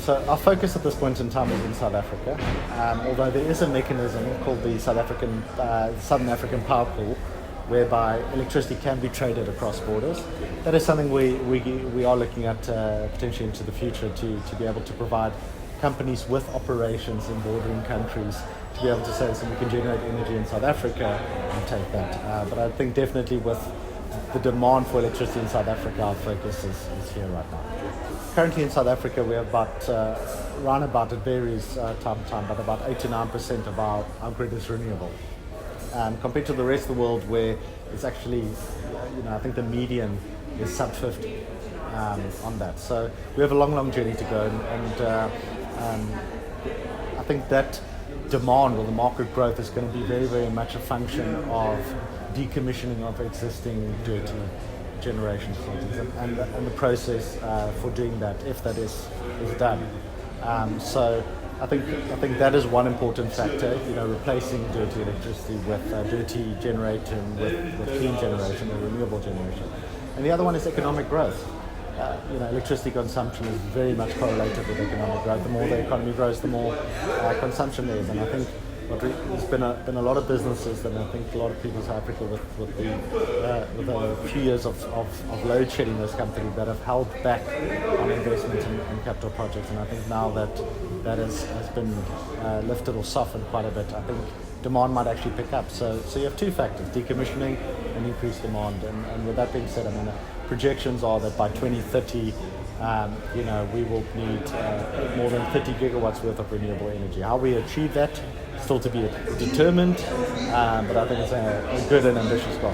So our focus at this point in time is in South Africa, although there is a mechanism called the Southern African Power Pool, whereby electricity can be traded across borders. That is something we are looking at potentially into the future to be able to provide companies with operations in bordering countries to be able to say, so we can generate energy in South Africa and take that. But I think definitely with the demand for electricity in South Africa, our focus is here right now. Currently in South Africa, we have around about, it varies time to time, but about 8 to 9% of our grid is renewable. Compared to the rest of the world where it's actually, I think the median is sub 50 on that. So we have a long journey to go, and I think that demand or the market growth is going to be very much a function of decommissioning of existing dirty generation facilities and the process for doing that, if that is done. So I think that is one important factor, replacing dirty electricity with dirty generation with clean generation or renewable generation. And the other one is economic growth. Electricity consumption is very much correlated with economic growth. The more the economy grows, the more consumption there is. And I think there's been a lot of businesses, and I think a lot of people in South Africa with a few years of load shedding this country that have held back on investment in capital projects. And I think now that has been lifted or softened quite a bit, I think demand might actually pick up. So you have two factors, decommissioning and increased demand. And with that being said, projections are that by 2030, we will need more than 30 gigawatts worth of renewable energy. How we achieve that, still to be determined, but I think it's a good and ambitious goal.